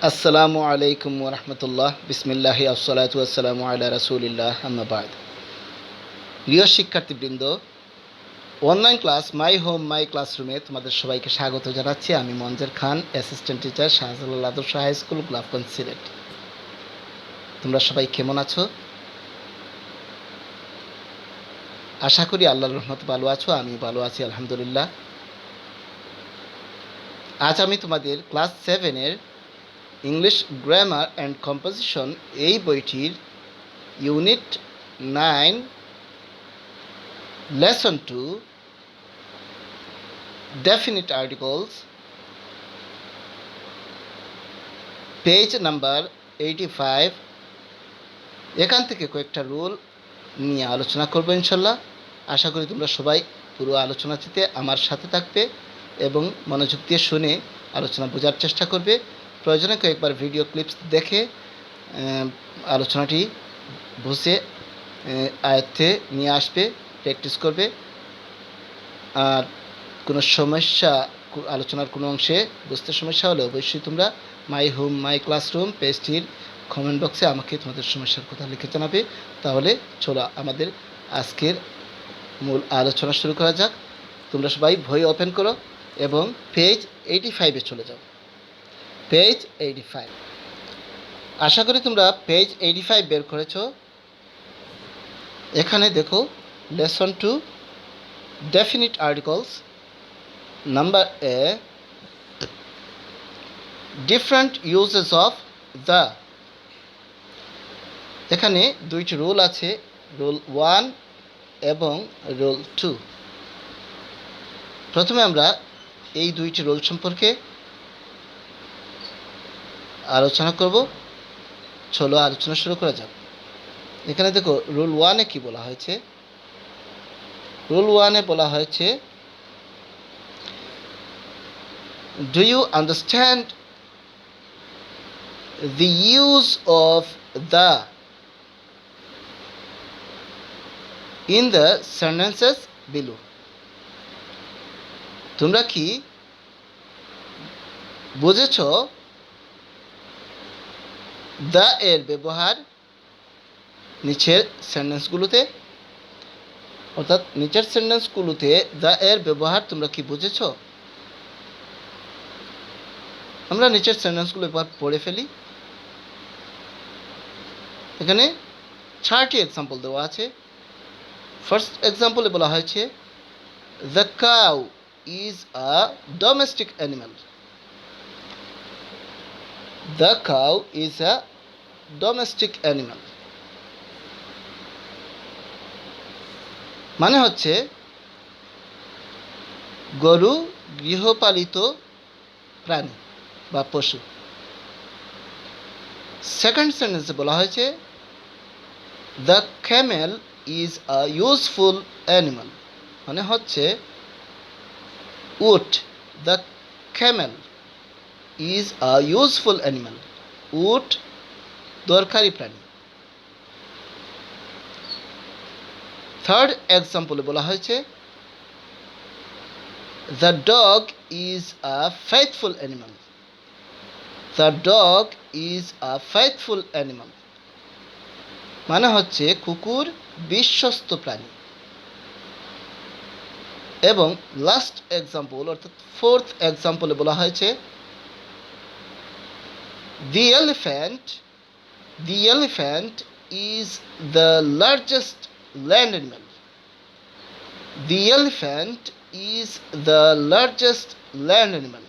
আসসালামু আলাইকুম ওরহমতুল্লাহ বিসমিল্লাহি আসসালাতু আসসালামু আলা রাসূলিল্লাহ আম্মা বাদ। প্রিয় শিক্ষার্থীবৃন্দ, অনলাইন ক্লাস মাই হোম মাই ক্লাসরুমে তোমাদের সবাইকে স্বাগত জানাচ্ছি। আমি মঞ্জের খান, অ্যাসিস্ট্যান্ট টিচার, শাহজালাল আদর্শ হাই স্কুল, গোলাপগঞ্জ, সিলেট। তোমরা সবাই কেমন আছো? আশা করি আল্লাহর রহমতে ভালো আছো। আমি ভালো আছি আলহামদুলিল্লাহ। আজ আমি তোমাদের ক্লাস 7-এর ইংলিশ গ্রামার অ্যান্ড কম্পোজিশন এই বইটির unit 9 lesson 2 definite articles page number 85 এখান থেকে কয়েকটা রুল নিয়ে আলোচনা করব ইনশাল্লাহ। আশা করি তোমরা সবাই পুরো আলোচনাটিতে আমার সাথে থাকবে এবং মনোযোগ দিয়ে শুনে আলোচনা বোঝার চেষ্টা করবে। প্রয়োজনে কয়েকবার ভিডিও ক্লিপস দেখে আলোচনাটি বুঝে আয়ত্তে নিয়ে আসবে, প্র্যাকটিস করবে। আর কোনো সমস্যা, আলোচনার কোনো অংশে বুঝতে সমস্যা হলে অবশ্যই তোমরা মাই হোম মাই ক্লাসরুম পেজটির কমেন্ট বক্সে আমাকে তোমাদের সমস্যার কথা লিখে জানাবে। তাহলে চলো আমাদের আজকের মূল আলোচনা শুরু করা যাক। তোমরা সবাই বই ওপেন করো এবং পেজ 85-এ চলে যাও। পেজ 85। আশা করি তোমরা পেজ 85 বের করেছ। এখানে দেখো lesson 2 definite articles number a different uses of the. এখানে দুইটি রুল আছে, রুল 1 এবং রুল 2। প্রথমে আমরা এই দুইটি রুল সম্পর্কে আলোচনা করব। চলো আলোচনা শুরু করা যাক। এখানে দেখো রুল 1-এ কি বলা হয়েছে। রুল 1-এ বলা হয়েছে, do you understand the use of the in the sentences below? তোমরা কি বুঝেছ দ্য এর ব্যবহার নিচের সেন্টেন্সগুলোতে? অর্থাৎ নিচের সেন্টেন্সগুলোতে দ্য এর ব্যবহার তোমরা কি বুঝেছ? আমরা নিচের সেন্টেন্সগুলো একবার পড়ে ফেলি। এখানে 4টি এক্সাম্পল দেওয়া আছে। ফার্স্ট এক্সাম্পলে বলা হয়েছে, the cow is a domestic animal. The cow is a domestic animal মানে হচ্ছে গরু গৃহপালিত প্রাণী বা পশু। সেকেন্ড সেন্টেন্সে বলা হয়েছে, the camel is a useful animal মানে হচ্ছে উট। The camel is a useful animal, উট দরকারি প্রাণী। থার্ড এক্সাম্পলে বলা হয়েছে, the dog is a faithful animal. The dog is a faithful animal মানে হচ্ছে কুকুর বিশ্বস্ত প্রাণী। এবং লাস্ট এক্সাম্পল অর্থাৎ ফোর্থ এক্সাম্পলে বলা হয়েছে, the elephant is the largest land animal. The elephant is the largest land animal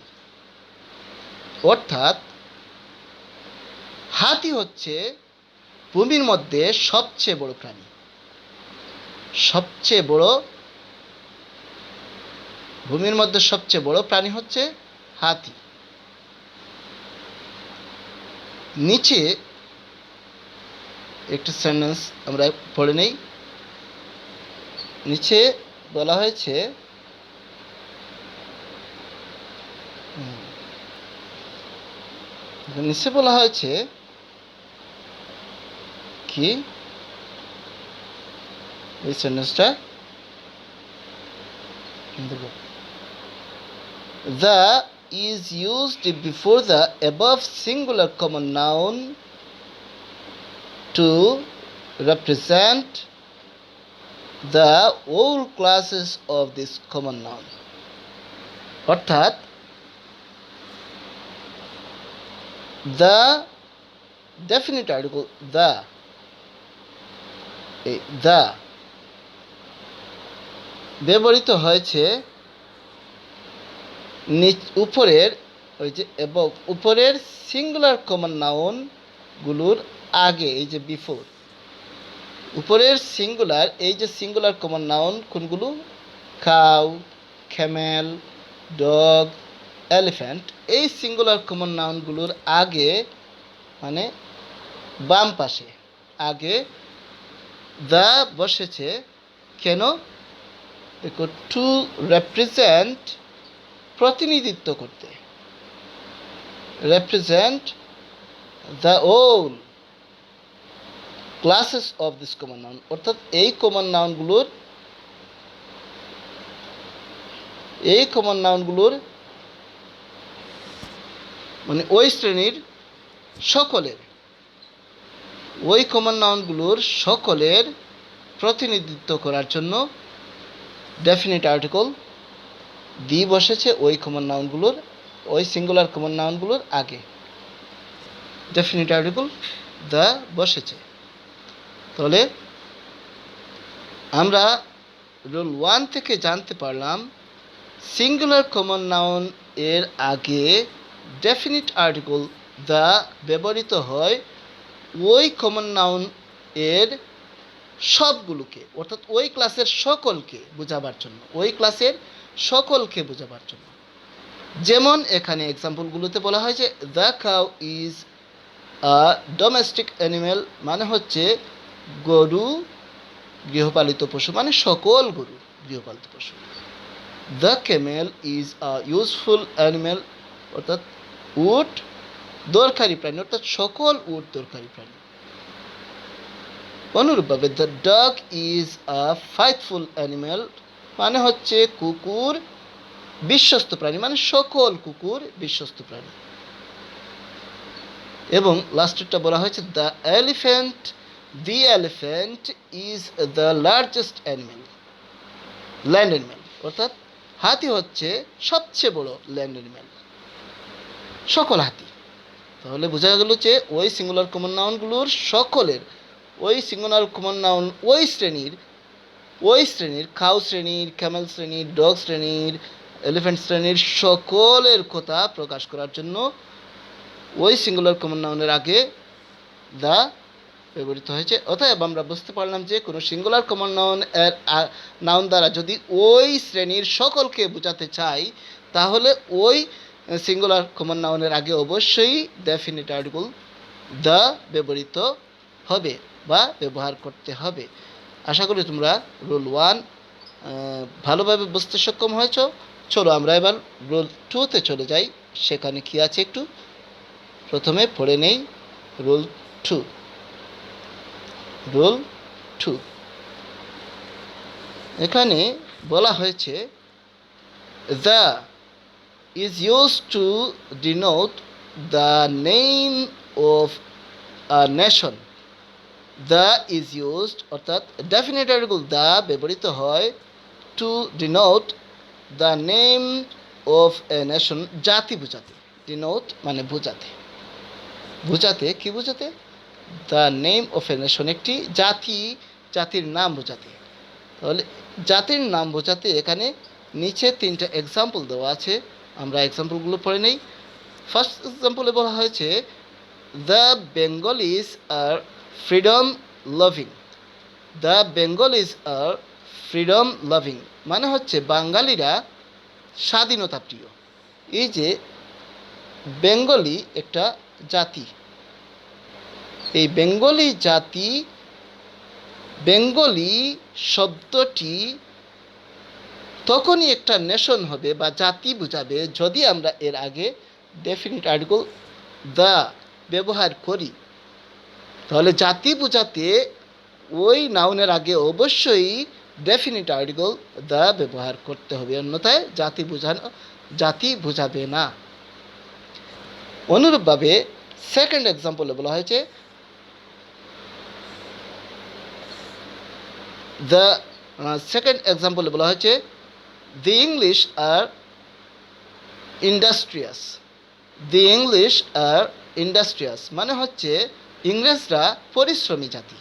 অর্থাৎ হাতি হচ্ছে ভূমির মধ্যে সবচেয়ে বড় প্রাণী। ভূমির মধ্যে সবচেয়ে বড় প্রাণী হচ্ছে হাতি। নিচে একটা সেন্টেন্স আমরা পড়ে নেই। নিচে বলা হয়েছে, কি এই সেন্টেন্সটা, the is used before the above singular common noun to represent the whole classes of this common noun. অর্থাৎ the definite article the ব্যবহৃত হয়েছে উপরের ওই যে এবং উপরের সিঙ্গুলার কমন নাউনগুলোর আগে, এই যে বিফোর উপরের সিঙ্গুলার, এই যে সিঙ্গুলার কমন নাউন কোনগুলো? Cow, Camel, dog, elephant. এই সিঙ্গুলার কমন নাউনগুলোর আগে মানে বাম পাশে আগে দা বসেছে কেন? টু রেপ্রেজেন্ট, প্রতিনিধিত্ব করতে, represent the whole classes of this common noun. অর্থাৎ এই কমন নাউনগুলোর মানে ওই শ্রেণীর সকলের, ওই কমন নাউনগুলোর সকলের প্রতিনিধিত্ব করার জন্য ডেফিনিট আর্টিকেল দি বসেছে ওই কমন নাউনগুলোর, ওই সিঙ্গুলার কমন নাউনগুলোর আগে ডেফিনিট আর্টিকেল দা বসেছে। তাহলে আমরা রুল 1 থেকে জানতে পারলাম সিঙ্গুলার কমন নাউন এর আগে ডেফিনিট আর্টিকেল দা ব্যবহৃত হয় ওই কমন নাউন এর সবগুলোকে, অর্থাৎ ওই ক্লাসের সকলকে বোঝাবার জন্য, ওই ক্লাসের সকলকে বোঝাবার জন্য। যেমন এখানে এক্সাম্পলগুলোতে বলা হয় যে the cow is a domestic animal, মানে হচ্ছে গরু গৃহপালিত পশু, মানে সকল গরু গৃহপালিত পশু। The camel is a useful animal, অর্থাৎ উট দরকারি প্রাণী, অর্থাৎ সকল উট দরকারি প্রাণী। অনুরূপভাবে the dog is a faithful animal, মানে হচ্ছে কুকুর বিশ্বস্ত প্রাণী, মানে সকল কুকুর বিশ্বস্ত প্রাণী। এবং লাস্টেরটা বলা হয়েছে the elephant, the elephant is the largest animal, land animal, অর্থাৎ হাতি হচ্ছে সবচেয়ে বড় ল্যান্ড অ্যানিমেল, সকল হাতি। তাহলে বোঝা গেল যে ওই সিঙ্গুলার কমন নাউনগুলোর সকলের, ওই সিঙ্গুলার কমন নাউন ওই শ্রেণীর কাউ শ্রেণীর, ক্যামেল শ্রেণীর, ডগ শ্রেণীর, এলিফ্যান্ট শ্রেণীর সকলের কথা প্রকাশ করার জন্য ওই সিঙ্গুলার কমন নাউনের আগে দা ব্যবহৃত হয়েছে। অতএব আমরা বুঝতে পারলাম যে কোনো সিঙ্গুলার কমন নাউন দ্বারা যদি ওই শ্রেণীর সকলকে বোঝাতে চাই তাহলে ওই সিঙ্গুলার কমন নাউনের আগে অবশ্যই ডেফিনিট আর্টিকেল দা ব্যবহৃত হবে বা ব্যবহার করতে হবে। আশা করি তোমরা রুল 1 ভালোভাবে বুঝতে সক্ষম হয়েছ। চলো আমরা এবার রুল 2তে চলে যাই, সেখানে কি আছে একটু প্রথমে পড়ে নেই। রুল 2, এখানে বলা হয়েছে the is used to denote the name of a nation. The is used অর্থাৎ ডেফিনিট আর্টিকেল দ্য ব্যবহৃত হয় to denote the name of a nation, জাতি বোঝাতে। ডিনোট মানে বোঝাতে, কি বোঝাতে? The name of a nation, একটি জাতির নাম বোঝাতে। তাহলে জাতির নাম বোঝাতে এখানে নিচে 3টা এক্সাম্পল দেওয়া আছে, আমরা এক্সাম্পলগুলো পড়ে নেই। ফার্স্ট এক্সাম্পলে বলা হয়েছে the Bengalis are freedom loving. The Bengalis are freedom loving মানে হচ্ছে বাঙালিরা স্বাধীনতা প্রিয়। এই যে বেঙ্গলি একটা জাতি, এই বেঙ্গলি শব্দটি তখনই একটা নেশন হবে বা জাতি বোঝাবে যদি আমরা এর আগে ডেফিনিট আর্টিকেল দ্য ব্যবহার করি। তাহলে জাতি বোঝাতে ওই নাউনের আগে অবশ্যই ডেফিনিট আর্টিকেল দ্য ব্যবহার করতে হবে, অন্যথায় জাতি বোঝাবে না। অনুরূপভাবে সেকেন্ড এক্সাম্পলে বলা হয়েছে দ্য সেকেন্ড এক্সাম্পলে বলা হয়েছে the English R industrious. The English R industrious মানে হচ্ছে ইংরেজরা পরিশ্রমী জাতি।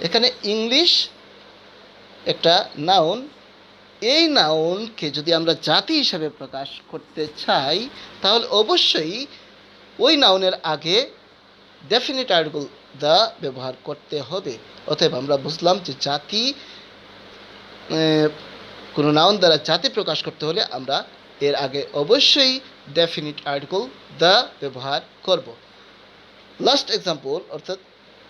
এখানে ইংলিশ একটা নাউন, এই নাউনকে যদি আমরা জাতি হিসাবে প্রকাশ করতে চাই তাহলে অবশ্যই ওই নাউনের আগে ডেফিনিট আর্টিকেল দ্য ব্যবহার করতে হবে। অতএব আমরা বুঝলাম যে জাতি, কোনো নাউন দ্বারা জাতি প্রকাশ করতে হলে আমরা এর আগে অবশ্যই ডেফিনিট আর্টিকেল দ্য ব্যবহার করব। লাস্ট এক্সাম্পল অর্থাৎ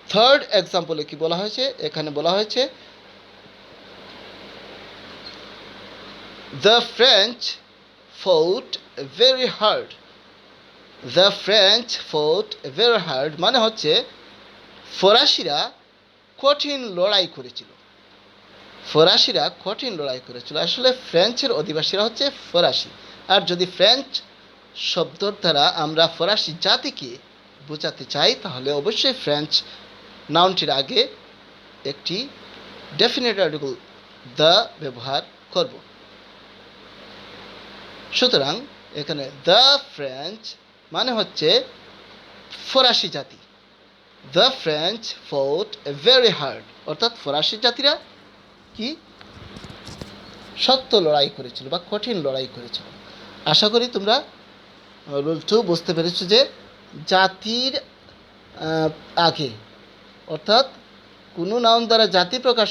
থার্ড এক্সাম্পলে কি বলা হয়েছে? এখানে বলা হয়েছে the French fought very hard. The French fought very hard মানে হচ্ছে ফরাসিরা কঠিন লড়াই করেছিল। ফরাসিরা কঠিন লড়াই করেছিল। আসলে ফ্রেঞ্চের অধিবাসীরা হচ্ছে ফরাসি। আর যদি ফ্রেঞ্চ শব্দর দ্বারা আমরা ফরাসি জাতিকে বোঝাতে চাই তাহলে অবশ্যই ফ্রেঞ্চ নাউনটির আগে একটি ডেফিনিট আর্টিকেল দ্য ব্যবহার করব। সুতরাং এখানে দ্য ফ্রেঞ্চ মানে হচ্ছে ফরাসি জাতি। The French fought very hard অর্থাৎ ফরাসি জাতিরা কি শক্ত লড়াই করেছিল বা কঠিন লড়াই করেছিল। আশা করি তোমরা রুল 2 বুঝতে পেরেছো যে জাতির আগে অর্থাৎ কোনো নাউন দ্বারা জাতি প্রকাশ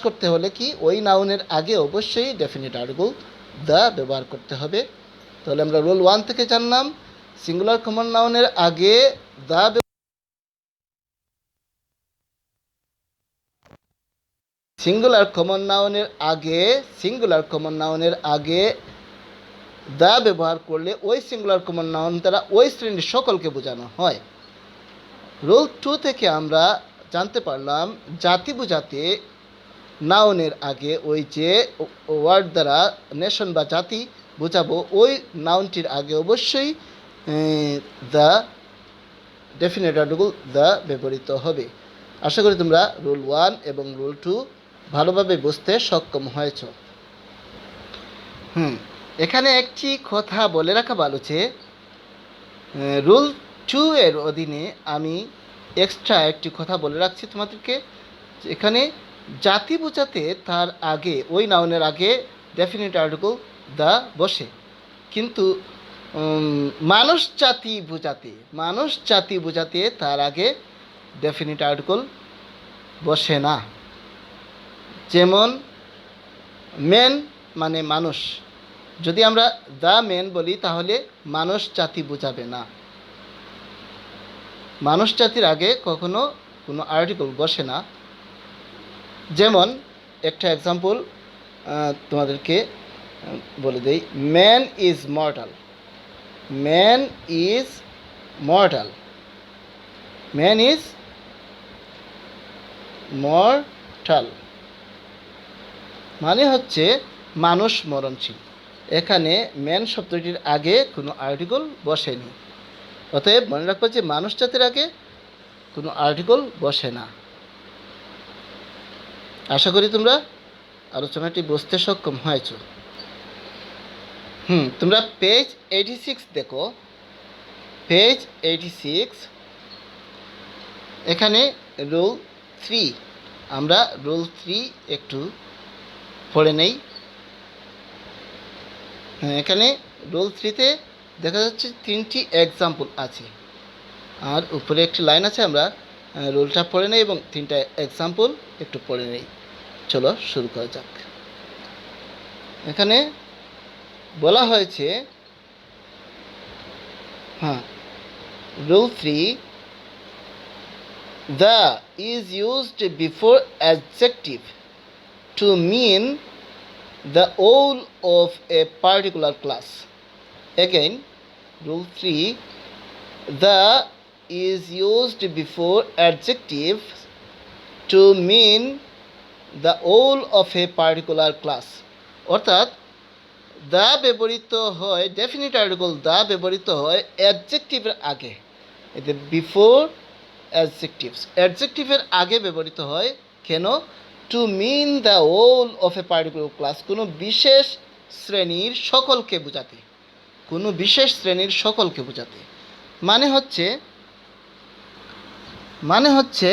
করতে হলে কি ওই নাউনের আগে অবশ্যই ডেফিনিট আর্টিকেল দ্য ব্যবহার করতে হবে। তাহলে আমরা রুল 1 থেকে জানলাম সিঙ্গুলার কমন নাউনের আগে দ্য সিঙ্গুলার কমন নাউনের আগে দ্য ব্যবহার করলে ওই সিঙ্গুলার কমন নাউন দ্বারা ওই শ্রেণীর সকলকে বোঝানো হয়। রুল 2 থেকে আমরা জানতে পারলাম জাতি বোঝাতে নাউনের আগে ওই যে ওয়ার্ড দ্বারা নেশন বা জাতি বোঝাবো ওই নাউনটির আগে অবশ্যই দ্য ডেফিনিট আর্টিকেল দ্য ব্যবহৃত হবে। আশা করি তোমরা রুল 1 এবং রুল 2 ভালোভাবে বুঝতে সক্ষম হয়েছ। এখানে একটি কথা বলে রাখা ভালো যে রুল 2 এর অধীনে আমি এক্সট্রা একটি কথা বলে রাখছি তোমাদেরকে। এখানে জাতি বোঝাতে তার আগে ওই নাউনের আগে ডেফিনিট আর্টিকেল দ্য বসে, কিন্তু মানুষ জাতি বোঝাতে তার আগে ডেফিনিট আর্টিকেল বসে না। যেমন মেন মানে মানুষ, যদি আমরা দ্য মেন বলি তাহলে মানুষ জাতি বোঝাবে না। মানুষ জাতির আগে কখনো কোনো আর্টিকেল বসে না। যেমন একটা এক্সাম্পল তোমাদেরকে বলে দেই, man is mortal. Man is mortal man is mortal মানে হচ্ছে মানুষ মরণশীল। এখানে ম্যান শব্দটির আগে কোনো আর্টিকেল বসেনি। অতএব মনে রাখবো যে মানুষ জাতির আগে কোনো আর্টিকেল বসে না। আশা করি তোমরা আলোচনাটি বুঝতে সক্ষম হয়েছ। তোমরা পেজ 86 দেখো। পেজ 86 এখানে রুল 3, আমরা রুল 3 একটু পড়ে নেই। এখানে রুল 3-তে দেখা যাচ্ছে 3টি এক্সাম্পল আছে আর উপরে একটি লাইন আছে। আমরা রুলটা পড়ে নেই এবং 3টা এক্সাম্পল একটু পড়ে নেই। চলো শুরু করা যাক। এখানে বলা হয়েছে rule 3, the is used before adjective to mean the whole of a particular class. Again, rule 3, the is used before adjective to mean the whole of a particular class. অর্থাৎ দ্য ব্যবহৃত হয়, ডেফিনিট আর্টিকেল দ্য ব্যবহৃত হয় অ্যাডজেক্টিভের আগে, এতে before adjectives, অ্যাডজেক্টিভের আগে ব্যবহৃত হয় কেন? To mean the whole of a particular class, কোনো বিশেষ শ্রেণীর সকলকে বোঝাতে, কোনো বিশেষ শ্রেণীর সকলকে বোঝাতে। মানে হচ্ছে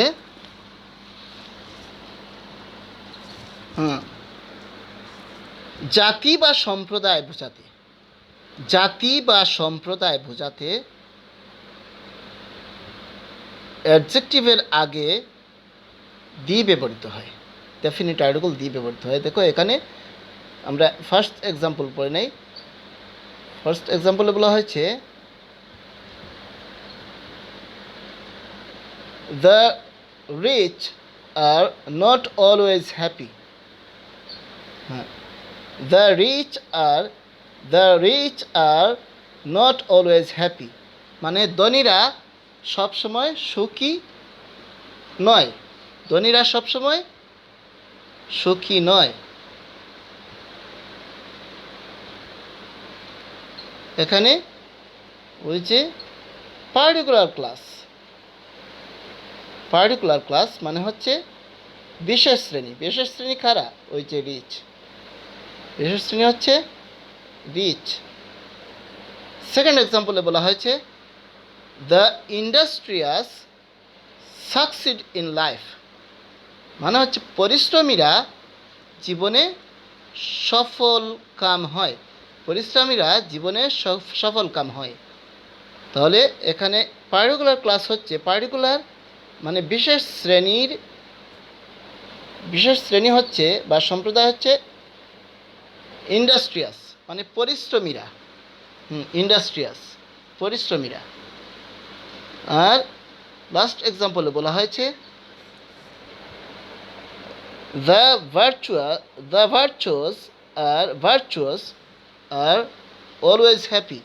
জাতি বা সম্প্রদায় বোঝাতে, জাতি বা সম্প্রদায় বোঝাতে অ্যাডজেক্টিভের আগে দি ব্যবহৃত হয়, ডেফিনিট আর্টিকেল দি ব্যবহৃত হয়। দেখো এখানে আমরা ফার্স্ট এক্সাম্পল পড়ে নেই। ফার্স্ট এক্সাম্পলে বলা হয়েছে the rich are not always happy. হ্যাঁ, the rich are not always happy, মানে ধনীরা সবসময় সুখী নয়, ধনীরা সবসময় সুখী নয়। এখানে ওই যে পার্টিকুলার ক্লাস মানে হচ্ছে বিশেষ শ্রেণী, বিশেষ শ্রেণী কারা? ওই যে রিচ, বিশেষ শ্রেণী হচ্ছে রিচ। সেকেন্ড এক্সাম্পলে বলা হয়েছে the industrious succeed in life, মানে হচ্ছে পরিশ্রমীরা জীবনে সফল কাম হয়, পরিশ্রমীরা জীবনে সফল কাম হয়। তাহলে এখানে পার্টিকুলার ক্লাস হচ্ছে, পার্টিকুলার মানে বিশেষ শ্রেণী হচ্ছে বা সম্প্রদায় হচ্ছে ইন্ডাস্ট্রিয়াস, মানে পরিশ্রমীরা, ইন্ডাস্ট্রিয়াস পরিশ্রমীরা। আর লাস্ট এক্সাম্পলে বলা হয়েছে the virtuous are always happy,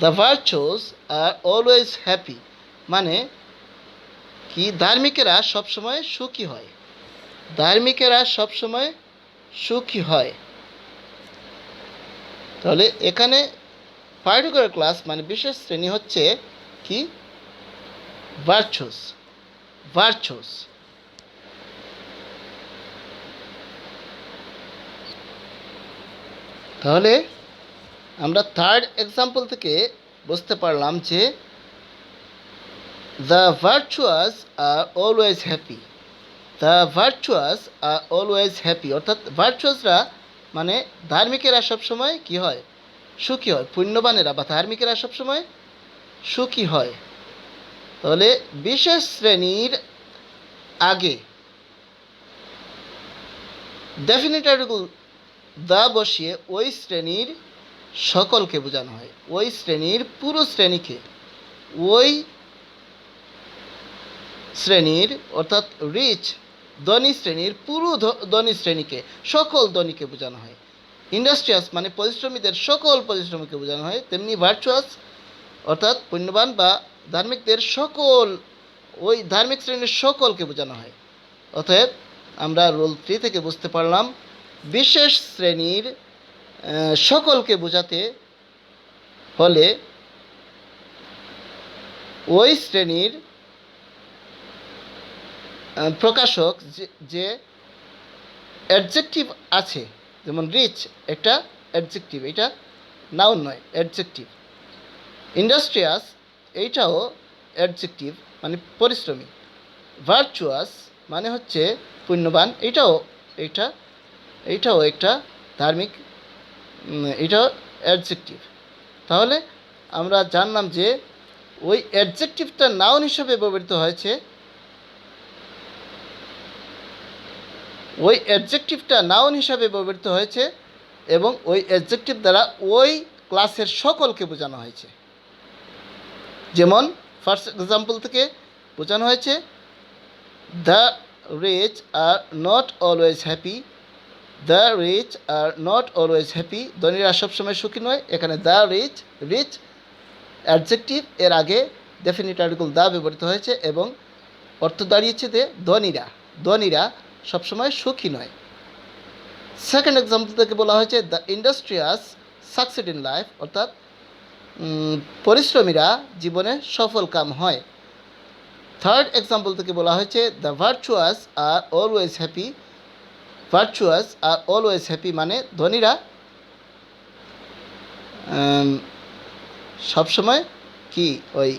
the virtuous are always happy, মানে কি? ধার্মিকেরা সবসময় সুখী হয়, ধার্মিকেরা সবসময় সুখী হয়। তাহলে এখানে পার্টিকুলার ক্লাস মানে বিশেষ শ্রেণী হচ্ছে কি? ভার্চুয়াস। তাহলে আমরা থার্ড এক্সাম্পল থেকে বুঝতে পারলাম যে the virtuous are always happy, the virtuous are always happy, অর্থাৎ ভার্চুয়াসরা মানে ধার্মিকেরা সবসময় কি হয়? সুখী হয়, পুণ্যবানেরা বা ধার্মিকেরা সবসময় সুখী হয়। তাহলে বিশেষ শ্রেণীর আগে ডেফিনিট আর্টিকেল দা বসিয়ে ওই শ্রেণীর সকলকে বোঝানো হয়, ওই শ্রেণীর পুরো শ্রেণীকে, ওই শ্রেণীর অর্থাৎ রিচ ধনী শ্রেণীর পুরো ধনী শ্রেণীকে, সকল ধনীকে বোঝানো হয়। ইন্ডাস্ট্রিয়াস মানে পরিশ্রমীদের সকল পরিশ্রমীকে বোঝানো হয়, তেমনি ভার্চুয়াস অর্থাৎ পুণ্যবান বা ধার্মিকদের সকল, ওই ধার্মিক শ্রেণীর সকলকে বোঝানো হয়। অতএব আমরা রুল 3 থেকে বুঝতে পারলাম বিশেষ শ্রেণীর সকলকে বোঝাতে হলে ওই শ্রেণীর প্রকাশক যে অ্যাডজেক্টিভ আছে, যেমন রিচ একটা অ্যাডজেক্টিভ, এটা নাউন নয়, অ্যাডজেক্টিভ। ইন্ডাস্ট্রিয়াস এইটাও অ্যাডজেক্টিভ মানে পরিশ্রমী। ভার্চুয়াস মানে হচ্ছে পুণ্যবান, এইটাও একটা ধার্মিক, এটাও অ্যাডজেক্টিভ। তাহলে আমরা জানলাম যে ওই অ্যাডজেক্টিভটা নাউন হিসেবে ব্যবহৃত হয়েছে, ওই অ্যাডজেক্টিভটা নাউন হিসাবে ব্যবহৃত হয়েছে এবং ওই অ্যাডজেক্টিভ দ্বারা ওই ক্লাসের সকলকে বোঝানো হয়েছে। যেমন ফার্স্ট এক্সাম্পল থেকে বোঝানো হয়েছে the rich are not always happy, the rich are not always happy, ধনীরা সবসময় সুখী নয়। এখানে দ্য রিচ অ্যাডজেক্টিভ, এর আগে ডেফিনিট আর্টিকেল দ্য ব্যবহৃত হয়েছে এবং অর্থ দাঁড়িয়েছে যে ধনীরা সবসময় সুখী নয়। সেকেন্ড এক্সাম্পল থেকে বলা হয়েছে the industrious succeed in life, অর্থাৎ পরিশ্রমীরা জীবনে সফল কাম হয়। থার্ড এক্সাম্পল থেকে বলা হয়েছে the virtuous are always happy. Virtuous are always happy মানে ধনীরা সবসময় কি ওই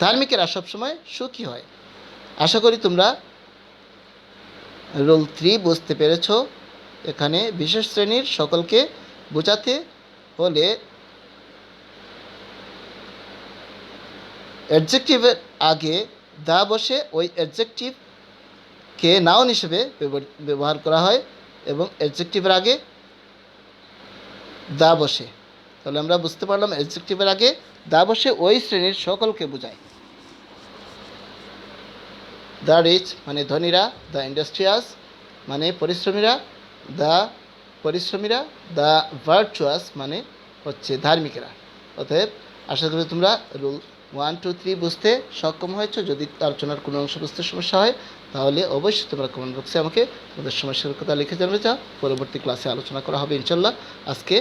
ধার্মিকেরা সবসময় সুখী হয়। আশা করি তোমরা রুল 3 বুঝতে পেরেছ। এখানে বিশেষ শ্রেণীর সকলকে বোঝাতে হলে অ্যাডজেক্টিভের আগে দা বসে ওই অ্যাডজেক্টিভকে নাউন হিসেবে ব্যবহার করা হয় এবং অ্যাডজেক্টিভের আগে দা বসে। তাহলে আমরা বুঝতে পারলাম অ্যাডজেক্টিভের আগে দা বসে ওই শ্রেণীর সকলকে বোঝায়। দ্য রিচ মানে ধনীরা, দ্য ইন্ডাস্ট্রিয়াস মানে পরিশ্রমীরা, দ্য ভার্চুয়াস মানে হচ্ছে ধার্মিকেরা। অতএব আশা করি তোমরা রুল 1, 2, 3 বুঝতে সক্ষম হয়েছো। যদি আলোচনার কোনো অংশ বুঝতে সমস্যা হয় তাহলে অবশ্যই তোমরা কমেন্ট বক্সে আমাকে তোমাদের সমস্যার কথা লিখে জানাবে। যাও পরবর্তী ক্লাসে আলোচনা করা হবে ইনশাল্লাহ। আজকে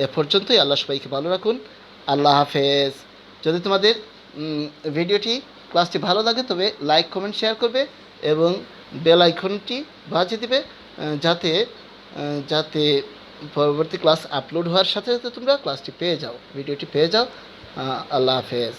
এ পর্যন্তই। আল্লাহ সবাইকে ভালো রাখুন। আল্লাহ হাফেজ। যদি তোমাদের ক্লাসটি ভালো লাগে তবে লাইক, কমেন্ট, শেয়ার করবে এবং বেল আইকনটি বাজিয়ে দিবে যাতে পরবর্তী ক্লাস আপলোড হওয়ার সাথে সাথে তোমরা ক্লাসটি পেয়ে যাও, ভিডিওটি পেয়ে যাও। আল্লাহ হাফেজ।